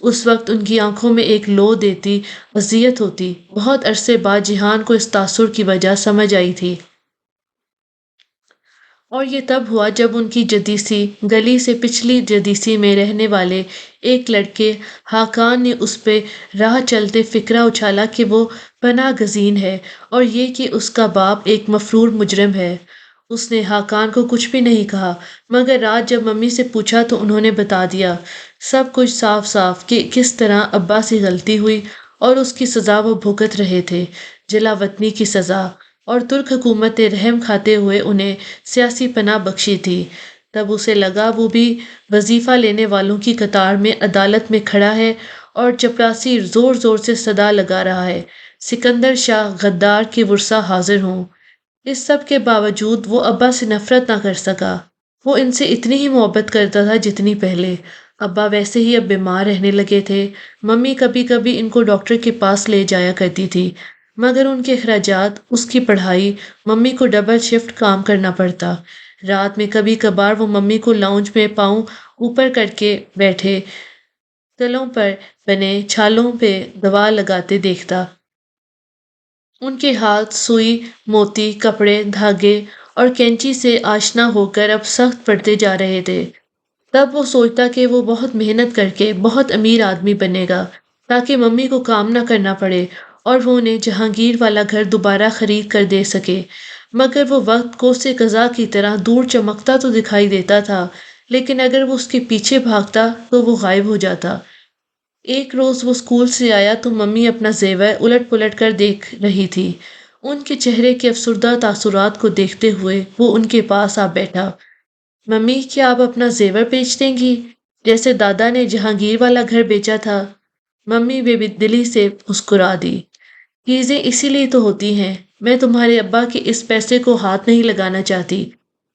اس وقت ان کی آنکھوں میں ایک لو دیتی اذیت ہوتی۔ بہت عرصے بعد جہان کو اس تاثر کی وجہ سمجھ آئی تھی، اور یہ تب ہوا جب ان کی جدیسی گلی سے پچھلی جدیسی میں رہنے والے ایک لڑکے حاکان نے اس پہ راہ چلتے فکرہ اچھالا کہ وہ پناہ گزین ہے، اور یہ کہ اس کا باپ ایک مفرور مجرم ہے۔ اس نے حاکان کو کچھ بھی نہیں کہا، مگر رات جب ممی سے پوچھا تو انہوں نے بتا دیا سب کچھ صاف صاف کہ کس طرح ابا سے غلطی ہوئی اور اس کی سزا وہ بھگت رہے تھے، جلا وطنی کی سزا، اور ترک حکومت نے رحم کھاتے ہوئے انہیں سیاسی پناہ بخشی تھی۔ تب اسے لگا وہ بھی وظیفہ لینے والوں کی قطار میں عدالت میں کھڑا ہے اور چپراسی زور زور سے صدا لگا رہا ہے سکندر شاہ غدار کے ورثہ حاضر ہوں۔ اس سب کے باوجود وہ ابا سے نفرت نہ کر سکا۔ وہ ان سے اتنی ہی محبت کرتا تھا جتنی پہلے۔ ابا ویسے ہی اب بیمار رہنے لگے تھے۔ ممی کبھی کبھی ان کو ڈاکٹر کے پاس لے جایا کرتی تھی، مگر ان کے اخراجات، اس کی پڑھائی، ممی کو ڈبل شفٹ کام کرنا پڑتا۔ رات میں کبھی کبھار وہ ممی کو لاؤنج میں پاؤں اوپر کر کے بیٹھے تلوں پر بنے چھالوں پہ دوا لگاتے دیکھتا۔ ان کے ہاتھ سوئی، موتی، کپڑے، دھاگے اور کینچی سے آشنا ہو کر اب سخت پڑتے جا رہے تھے۔ تب وہ سوچتا کہ وہ بہت محنت کر کے بہت امیر آدمی بنے گا تاکہ ممی کو کام نہ کرنا پڑے اور وہ انہیں جہانگیر والا گھر دوبارہ خرید کر دے سکے۔ مگر وہ وقت کوسے قزح کی طرح دور چمکتا تو دکھائی دیتا تھا، لیکن اگر وہ اس کے پیچھے بھاگتا تو وہ غائب ہو جاتا۔ ایک روز وہ اسکول سے آیا تو ممی اپنا زیور الٹ پلٹ کر دیکھ رہی تھی۔ ان کے چہرے کے افسردہ تاثرات کو دیکھتے ہوئے وہ ان کے پاس آ بیٹھا۔ ممی، کیا آپ اپنا زیور بیچ دیں گی جیسے دادا نے جہانگیر والا گھر بیچا تھا؟ ممی بے دلی سے مسکرا دی۔ چیزیں اسی لیے تو ہوتی ہیں، میں تمہارے ابا کے اس پیسے کو ہاتھ نہیں لگانا چاہتی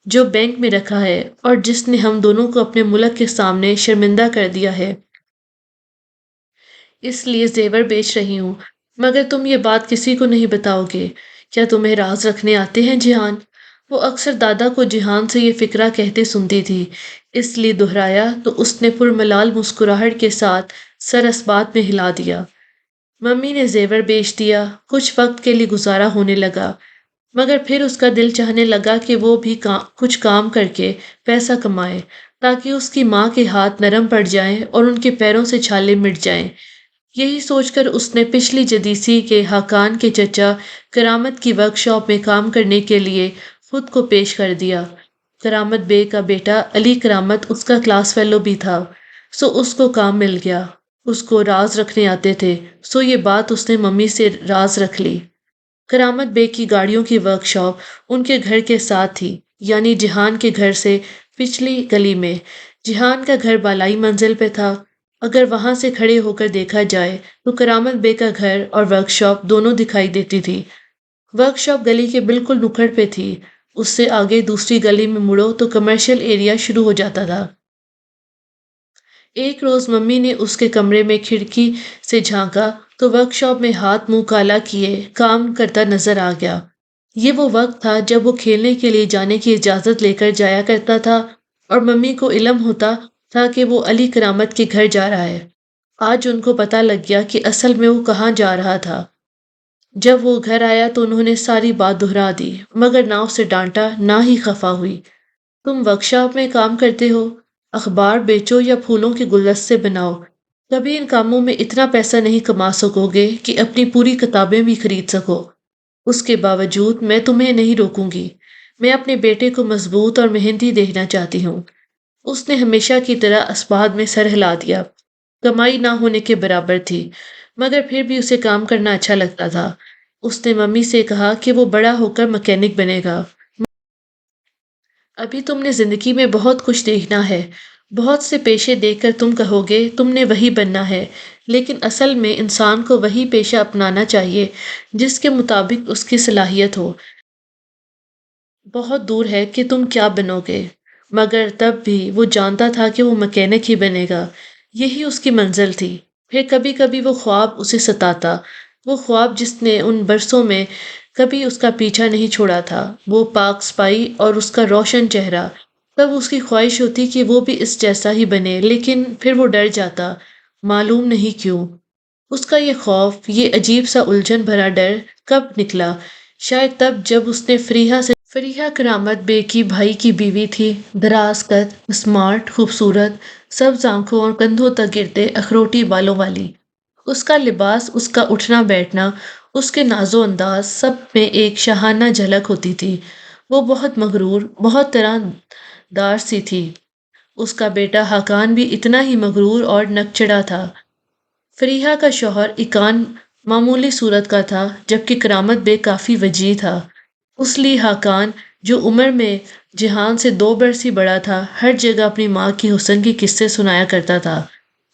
جو بینک میں رکھا ہے اور جس نے ہم دونوں کو اپنے ملک کے سامنے شرمندہ کر دیا ہے، اس لیے زیور بیچ رہی ہوں۔ مگر تم یہ بات کسی کو نہیں بتاؤ گے، کیا تمہیں راز رکھنے آتے ہیں جہان؟ وہ اکثر دادا کو جہان سے یہ فقرہ کہتے سنتی تھی، اس لیے دہرایا تو اس نے پرملال مسکراہٹ کے ساتھ سر اس بات میں ہلا دیا۔ ممی نے زیور بیچ دیا۔ کچھ وقت کے لیے گزارا ہونے لگا، مگر پھر اس کا دل چاہنے لگا کہ وہ بھی کچھ کام کر کے پیسہ کمائے تاکہ اس کی ماں کے ہاتھ نرم پڑ جائیں اور ان کے پیروں سے چھالے مٹ جائیں۔ یہی سوچ کر اس نے پچھلی جدیسی کے حاکان کے چچا کرامت کی ورک شاپ میں کام کرنے کے لیے خود کو پیش کر دیا۔ کرامت بے کا بیٹا علی کرامت اس کا کلاس فیلو بھی تھا، سو اس کو کام مل گیا۔ اس کو راز رکھنے آتے تھے، سو یہ بات اس نے ممی سے راز رکھ لی۔ کرامت بے کی گاڑیوں کی ورک شاپ ان کے گھر کے ساتھ تھی، یعنی جہان کے گھر سے پچھلی گلی میں۔ جہان کا گھر بالائی منزل پہ تھا۔ اگر وہاں سے کھڑے ہو کر دیکھا جائے تو کرامت بے کا گھر اور ورک شاپ دونوں دکھائی دیتی تھی۔ ورک شاپ گلی کے بالکل نکڑ پہ تھی۔ اس سے آگے دوسری گلی میں مڑو تو کمرشل ایریا شروع ہو جاتا تھا۔ ایک روز ممی نے اس کے کمرے میں کھڑکی سے جھانکا تو ورک شاپ میں ہاتھ منہ کالا کیے کام کرتا نظر آ گیا۔ یہ وہ وقت تھا جب وہ کھیلنے کے لیے جانے کی اجازت لے کر جایا کرتا تھا اور ممی کو علم ہوتا تھا کہ وہ علی کرامت کے گھر جا رہا ہے۔ آج ان کو پتہ لگ گیا کہ اصل میں وہ کہاں جا رہا تھا۔ جب وہ گھر آیا تو انہوں نے ساری بات دہرا دی، مگر نہ اسے ڈانٹا نہ ہی خفا ہوئی۔ تم ورک شاپ میں کام کرتے ہو، اخبار بیچو یا پھولوں کے گلدستے بناؤ، کبھی ان کاموں میں اتنا پیسہ نہیں کما سکو گے کہ اپنی پوری کتابیں بھی خرید سکو۔ اس کے باوجود میں تمہیں نہیں روکوں گی۔ میں اپنے بیٹے کو مضبوط اور محنتی دیکھنا چاہتی ہوں۔ اس نے ہمیشہ کی طرح اسباب میں سر ہلا دیا۔ کمائی نہ ہونے کے برابر تھی، مگر پھر بھی اسے کام کرنا اچھا لگتا تھا۔ اس نے ممی سے کہا کہ وہ بڑا ہو کر مکینک بنے گا۔ ابھی تم نے زندگی میں بہت کچھ دیکھنا ہے، بہت سے پیشے دیکھ کر تم کہو گے تم نے وہی بننا ہے، لیکن اصل میں انسان کو وہی پیشہ اپنانا چاہیے جس کے مطابق اس کی صلاحیت ہو۔ بہت دور ہے کہ تم کیا بنو گے، مگر تب بھی وہ جانتا تھا کہ وہ مکینک ہی بنے گا۔ یہی اس کی منزل تھی۔ پھر کبھی کبھی وہ خواب اسے ستاتا، وہ خواب جس نے ان برسوں میں کبھی اس کا پیچھا نہیں چھوڑا تھا، وہ پاک صفائی اور اس کا روشن چہرہ۔ تب اس کی خواہش ہوتی کہ وہ بھی اس جیسا ہی بنے، لیکن پھر وہ ڈر جاتا۔ معلوم نہیں کیوں۔ اس کا یہ خوف، یہ عجیب سا الجھن بھرا ڈر کب نکلا؟ شاید تب جب اس نے فریحہ کرامت بے کی بھائی کی بیوی تھی، دراز قد، اسمارٹ، خوبصورت، سبز آنکھوں اور کندھوں تک گرتے اخروٹی بالوں والی۔ اس کا لباس، اس کا اٹھنا بیٹھنا، اس کے ناز و انداز، سب میں ایک شاہانہ جھلک ہوتی تھی۔ وہ بہت مغرور، بہت طرح دار سی تھی۔ اس کا بیٹا حاکان بھی اتنا ہی مغرور اور نکچڑا تھا۔ فریحہ کا شوہر اکان معمولی صورت کا تھا، جبکہ کرامت بے کافی وجیح تھا۔ اس لیے حاکان، جو عمر میں جہان سے 2 برس ہی بڑا تھا، ہر جگہ اپنی ماں کی حسن کے قصے سنایا کرتا تھا۔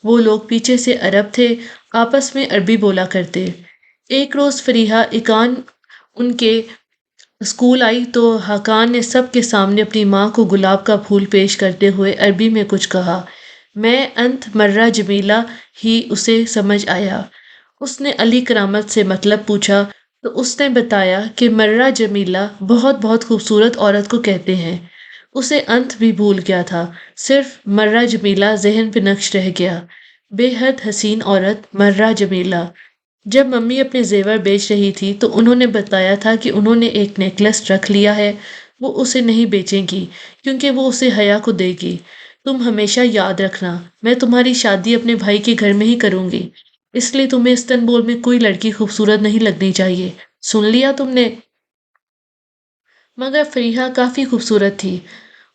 وہ لوگ پیچھے سے عرب تھے، آپس میں عربی بولا کرتے۔ ایک روز فریحہ اکان ان کے اسکول آئی تو حاکان نے سب کے سامنے اپنی ماں کو گلاب کا پھول پیش کرتے ہوئے عربی میں کچھ کہا۔ میں انت مرہ جمیلہ ہی اسے سمجھ آیا۔ اس نے علی کرامت سے مطلب پوچھا تو اس نے بتایا کہ مرہ جمیلہ بہت بہت خوبصورت عورت کو کہتے ہیں۔ اسے انت بھی بھول گیا تھا، صرف مرہ جمیلہ ذہن پہ نقش رہ گیا۔ بے حد حسین عورت مرہ جمیلہ۔ جب ممی اپنے زیور بیچ رہی تھی تو انہوں نے بتایا تھا کہ انہوں نے ایک نیکلس رکھ لیا ہے، وہ اسے نہیں بیچیں گی کیونکہ وہ اسے حیا کو دے گی۔ تم ہمیشہ یاد رکھنا، میں تمہاری شادی اپنے بھائی کے گھر میں ہی کروں گی، اس لیے تمہیں استنبول میں کوئی لڑکی خوبصورت نہیں لگنی چاہیے، سن لیا تم نے؟ مگر فریحہ کافی خوبصورت تھی،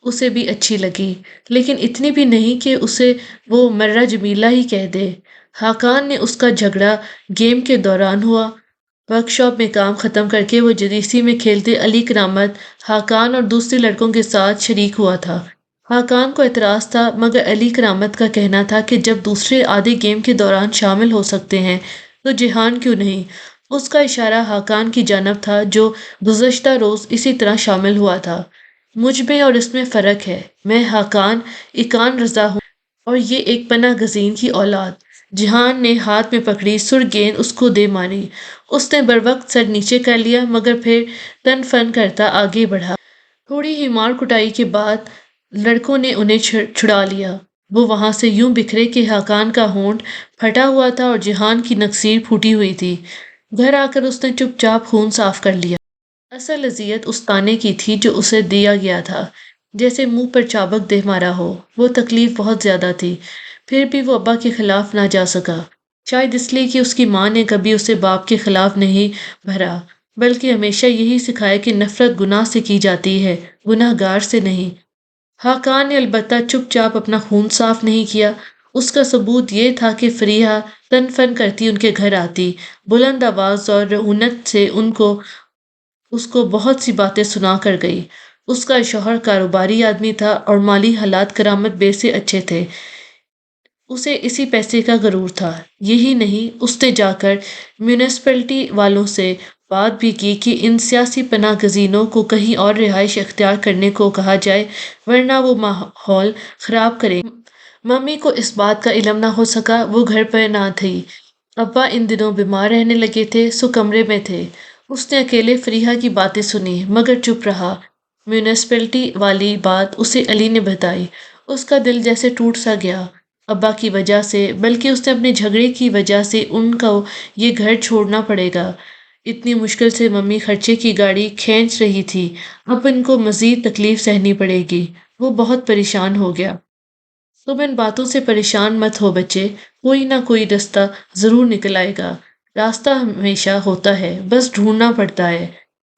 اسے بھی اچھی لگی، لیکن اتنی بھی نہیں کہ اسے وہ مرہ جمیلہ ہی کہہ دے۔ حاکان نے اس کا جھگڑا گیم کے دوران ہوا۔ ورک شاپ میں کام ختم کر کے وہ جدیسی میں کھیلتے علی کرامت، حاکان اور دوسرے لڑکوں کے ساتھ شریک ہوا تھا۔ حاکان کو اعتراض تھا، مگر علی کرامت کا کہنا تھا کہ جب دوسرے آدھے گیم کے دوران شامل ہو سکتے ہیں تو جہان کیوں نہیں؟ اس کا اشارہ حاکان کی جانب تھا، جو گزشتہ روز اسی طرح شامل ہوا تھا۔ مجھ میں اور اس میں فرق ہے، میں حاکان اکان رضا ہوں اور یہ ایک پناہ گزین کی اولاد۔ جہان نے ہاتھ میں پکڑی سر گیند اس کو دے ماری۔ اس نے بروقت سر نیچے کر لیا، مگر پھر تن فن کرتا آگے بڑھا۔ تھوڑی ہی مار کٹائی کے بعد لڑکوں نے انہیں چھڑا لیا۔ وہ وہاں سے یوں بکھرے کہ حاکان کا ہونٹ پھٹا ہوا تھا اور جہان کی نکسیر پھوٹی ہوئی تھی۔ گھر آ کر اس نے چپ چاپ خون صاف کر لیا۔ اصل اذیت اس تانے کی تھی جو اسے دیا گیا تھا، جیسے منہ پر چابک دے مارا ہو۔ وہ تکلیف بہت زیادہ تھی، پھر بھی وہ ابا کے خلاف نہ جا سکا، شاید اس لیے کہ اس کی ماں نے کبھی اسے باپ کے خلاف نہیں بھرا، بلکہ ہمیشہ یہی سکھایا کہ نفرت گناہ سے کی جاتی ہے، گناہ گار سے نہیں۔ حاکان نے البتہ چپ چاپ اپنا خون صاف نہیں کیا۔ اس کا ثبوت یہ تھا کہ فریحہ تن فن کرتی ان کے گھر آتی، بلند آواز اور رعونت سے اس کو بہت سی باتیں سنا کر گئی۔ اس کا شوہر کاروباری آدمی تھا اور مالی حالات کرامت بے سے اچھے تھے۔ اسے اسی پیسے کا غرور تھا۔ یہی نہیں، اس نے جا کر میونسپلٹی والوں سے بات بھی کی کہ ان سیاسی پناہ گزینوں کو کہیں اور رہائش اختیار کرنے کو کہا جائے، ورنہ وہ ماحول خراب کریں گے۔ ممی کو اس بات کا علم نہ ہو سکا، وہ گھر پر نہ تھی۔ ابا ان دنوں بیمار رہنے لگے تھے، سو کمرے میں تھے۔ اس نے اکیلے فریحہ کی باتیں سنی، مگر چپ رہا۔ میونسپلٹی والی بات اسے علی نے بتائی، اس کا دل جیسے ٹوٹ سا گیا۔ ابا کی وجہ سے، بلکہ اس نے اپنے جھگڑے کی وجہ سے ان کو یہ گھر چھوڑنا پڑے گا۔ اتنی مشکل سے ممی خرچے کی گاڑی کھینچ رہی تھی، اب ان کو مزید تکلیف سہنی پڑے گی۔ وہ بہت پریشان ہو گیا۔ تم ان باتوں سے پریشان مت ہو بچے، کوئی نہ کوئی راستہ ضرور نکل آئے گا۔ راستہ ہمیشہ ہوتا ہے، بس ڈھونڈنا پڑتا ہے۔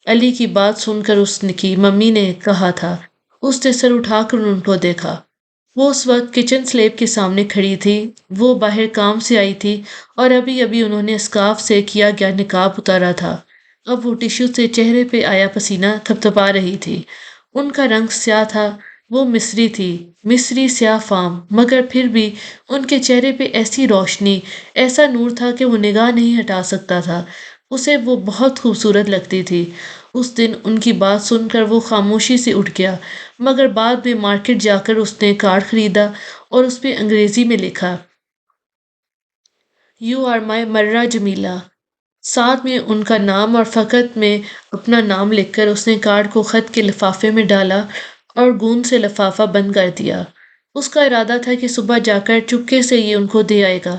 علی کی بات سن کر اس کی ممی نے کہا تھا۔ اس نے سر اٹھا کر ان کو دیکھا۔ وہ اس وقت کچن سلیب کے سامنے کھڑی تھی۔ وہ باہر کام سے آئی تھی اور ابھی ابھی انہوں نے اسکارف سے کیا گیا نقاب اتارا تھا۔ اب وہ ٹشو سے چہرے پہ آیا پسینہ تھپتھپا رہی تھی۔ ان کا رنگ سیاہ تھا، وہ مصری تھی، مصری سیاہ فام، مگر پھر بھی ان کے چہرے پہ ایسی روشنی، ایسا نور تھا کہ وہ نگاہ نہیں ہٹا سکتا تھا۔ اسے وہ بہت خوبصورت لگتی تھی۔ اس دن ان کی بات سن کر وہ خاموشی سے اٹھ گیا، مگر بعد میں مارکیٹ جا کر اس نے کارڈ خریدا اور اس پہ انگریزی میں لکھا، "یو آر مائی مرہ جمیلہ"۔ ساتھ میں ان کا نام اور فقط میں اپنا نام لکھ کر اس نے کارڈ کو خط کے لفافے میں ڈالا اور گوند سے لفافہ بند کر دیا۔ اس کا ارادہ تھا کہ صبح جا کر چپکے سے یہ ان کو دے آئے گا۔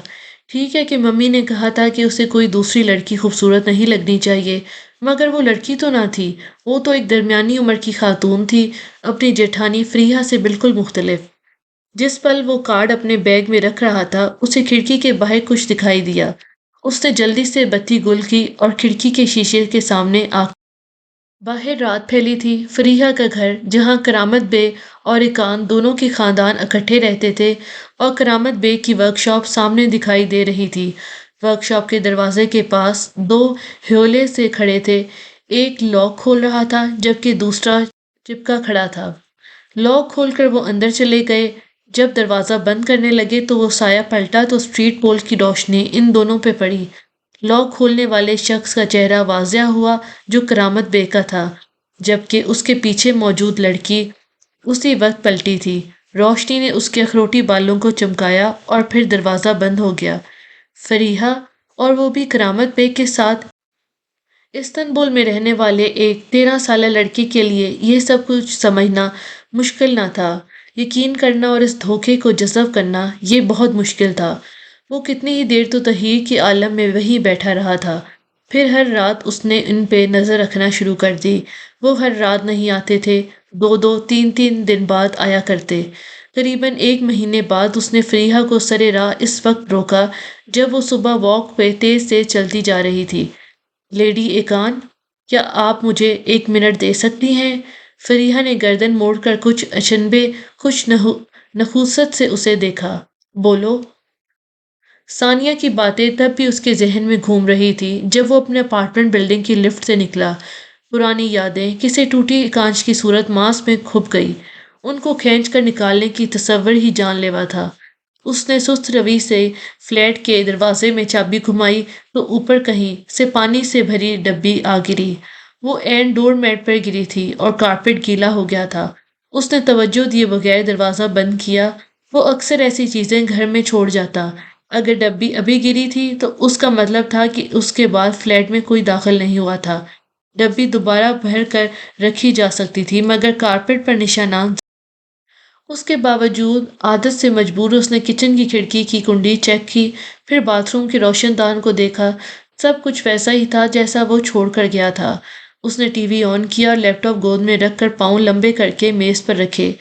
ٹھیک ہے کہ ممی نے کہا تھا کہ اسے کوئی دوسری لڑکی خوبصورت نہیں لگنی چاہیے، مگر وہ لڑکی تو نہ تھی، وہ تو ایک درمیانی عمر کی خاتون تھی، اپنی جیٹھانی فریحہ سے بالکل مختلف۔ جس پل وہ کارڈ اپنے بیگ میں رکھ رہا تھا اسے کھڑکی کے باہر کچھ دکھائی دیا۔ اس نے جلدی سے بتی گل کی اور کھڑکی کے شیشے کے سامنے آ باہر رات پھیلی تھی۔ فریحہ کا گھر، جہاں کرامت بے اور اکان دونوں کے خاندان اکٹھے رہتے تھے، اور کرامت بے کی ورک شاپ سامنے دکھائی دے رہی تھی۔ ورک شاپ کے دروازے کے پاس دو ہیولے سے کھڑے تھے، ایک لاک کھول رہا تھا جبکہ دوسرا چپکا کھڑا تھا۔ لاک کھول کر وہ اندر چلے گئے۔ جب دروازہ بند کرنے لگے تو وہ سایہ پلٹا تو اسٹریٹ پول کی روشنی ان دونوں پہ پڑی۔ لاک کھولنے والے شخص کا چہرہ واضح ہوا جو کرامت بے کا تھا، جبکہ اس کے پیچھے موجود لڑکی اسی وقت پلٹی تھی۔ روشنی نے اس کے اخروٹی بالوں کو چمکایا اور پھر دروازہ بند ہو گیا۔ فریحہ، اور وہ بھی کرامت بے کے ساتھ، استنبول میں رہنے والے ایک 13 سالہ لڑکی کے لیے یہ سب کچھ سمجھنا مشکل نہ تھا۔ یقین کرنا اور اس دھوکے کو جذب کرنا یہ بہت مشکل تھا۔ وہ کتنی ہی دیر تو تحیر کے عالم میں وہیں بیٹھا رہا تھا۔ پھر ہر رات اس نے ان پہ نظر رکھنا شروع کر دی۔ وہ ہر رات نہیں آتے تھے، 2 2 3 3 دن بعد آیا کرتے۔ قریباً 1 مہینے بعد اس نے فریحہ کو سرے راہ اس وقت روکا جب وہ صبح واک پہ تیز تیز چلتی جا رہی تھی۔ لیڈی ایکان، کیا آپ مجھے 1 منٹ دے سکتی ہیں؟ فریحہ نے گردن موڑ کر کچھ اچنبے، کچھ نخوست سے اسے دیکھا۔ بولو۔ ثانیہ کی باتیں تب بھی اس کے ذہن میں گھوم رہی تھی جب وہ اپنے اپارٹمنٹ بلڈنگ کی لفٹ سے نکلا۔ پرانی یادیں کسی ٹوٹی کانچ کی صورت ماس میں کھپ گئی۔ ان کو کھینچ کر نکالنے کی تصور ہی جان لیوا تھا۔ اس نے سست روی سے فلیٹ کے دروازے میں چابی گھمائی تو اوپر کہیں سے پانی سے بھری ڈبی آ گری۔ وہ عین ڈور میٹ پر گری تھی اور کارپیٹ گیلا ہو گیا تھا۔ اس نے توجہ دیے بغیر دروازہ بند کیا۔ وہ اکثر ایسی چیزیں گھر میں چھوڑ جاتا۔ اگر ڈبی ابھی گری تھی تو اس کا مطلب تھا کہ اس کے بعد فلیٹ میں کوئی داخل نہیں ہوا تھا۔ ڈبی دوبارہ بھر کر رکھی جا سکتی تھی مگر کارپیٹ پر نشانات۔ اس کے باوجود عادت سے مجبور اس نے کچن کی کھڑکی کی کنڈی چیک کی، پھر باتھ روم کے روشن دان کو دیکھا۔ سب کچھ ویسا ہی تھا جیسا وہ چھوڑ کر گیا تھا۔ اس نے ٹی وی آن کیا اور لیپ ٹاپ گود میں رکھ کر پاؤں لمبے کر کے میز پر رکھے،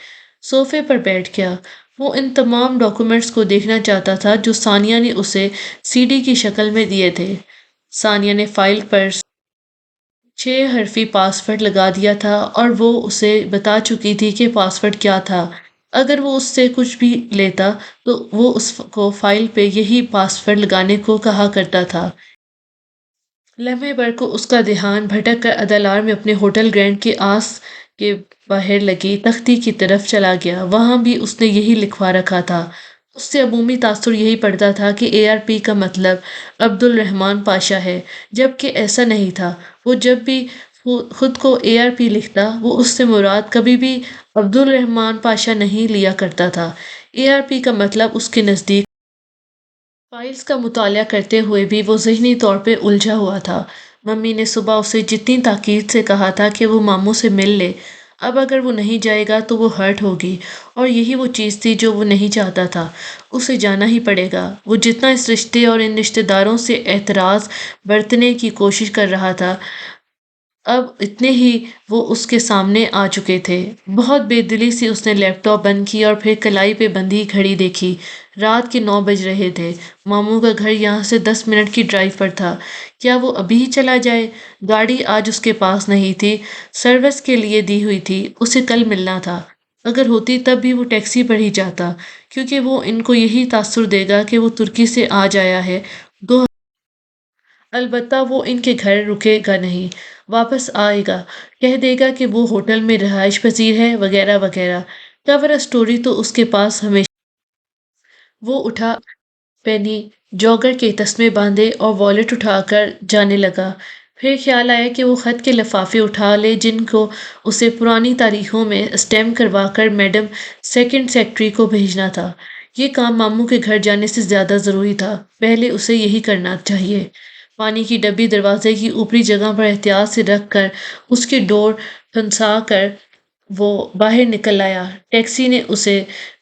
صوفے پر بیٹھ گیا۔ وہ ان تمام ڈاکیومنٹس کو دیکھنا چاہتا تھا جو ثانیہ نے اسے سی ڈی کی شکل میں دیے تھے۔ ثانیہ نے فائل پر 6 حرفی پاس ورڈ لگا دیا تھا اور وہ اسے بتا چکی تھی کہ پاس ورڈ کیا تھا۔ اگر وہ اس سے کچھ بھی لیتا تو وہ اس کو فائل پہ یہی پاس ورڈ لگانے کو کہا کرتا تھا۔ لمحے بھر کو اس کا دھیان بھٹک کر ادالار میں اپنے ہوٹل گرینڈ کے آس کے باہر لگی تختی کی طرف چلا گیا۔ وہاں بھی اس نے یہی لکھوا رکھا تھا۔ اس سے عمومی تاثر یہی پڑتا تھا کہ ARP کا مطلب عبد الرحمن پاشا ہے، جبکہ ایسا نہیں تھا۔ وہ جب بھی خود کو ARP لکھتا وہ اس سے مراد کبھی بھی عبد الرحمن پاشا نہیں لیا کرتا تھا۔ ARP کا مطلب اس کے نزدیک فائلز کا مطالعہ کرتے ہوئے بھی وہ ذہنی طور پہ الجھا ہوا تھا۔ ممی نے صبح اسے جتنی تاکید سے کہا تھا کہ وہ ماموں سے مل لے، اب اگر وہ نہیں جائے گا تو وہ ہرٹ ہوگی، اور یہی وہ چیز تھی جو وہ نہیں چاہتا تھا۔ اسے جانا ہی پڑے گا۔ وہ جتنا اس رشتے اور ان رشتے داروں سے اعتراض برتنے کی کوشش کر رہا تھا، اب اتنے ہی وہ اس کے سامنے آ چکے تھے۔ بہت بے دلی سے اس نے لیپ ٹاپ بند کیا اور پھر کلائی پہ بندھی گھڑی دیکھی۔ رات کے 9 بج رہے تھے۔ ماموں کا گھر یہاں سے 10 منٹ کی ڈرائیو پر تھا۔ کیا وہ ابھی ہی چلا جائے؟ گاڑی آج اس کے پاس نہیں تھی، سروس کے لیے دی ہوئی تھی، اسے کل ملنا تھا۔ اگر ہوتی تب بھی وہ ٹیکسی پر ہی جاتا، کیونکہ وہ ان کو یہی تاثر دے گا کہ وہ ترکی سے آج آیا ہے۔ البتہ وہ ان کے گھر رکے گا نہیں، واپس آئے گا، کہہ دے گا کہ وہ ہوٹل میں رہائش پذیر ہے وغیرہ وغیرہ۔ کور اسٹوری تو اس کے پاس ہمیشہ۔ وہ اٹھا، پہنی، جاگر کے تسمے باندھے اور والیٹ اٹھا کر جانے لگا۔ پھر خیال آیا کہ وہ خط کے لفافے اٹھا لے جن کو اسے پرانی تاریخوں میں اسٹیمپ کروا کر میڈم سیکنڈ سیکرٹری کو بھیجنا تھا۔ یہ کام ماموں کے گھر جانے سے زیادہ ضروری تھا، پہلے اسے یہی کرنا چاہیے۔ پانی کی ڈبی دروازے کی اوپری جگہ پر احتیاط سے رکھ کر اس کی ڈور پھنسا کر وہ باہر نکل آیا۔ ٹیکسی نے اسے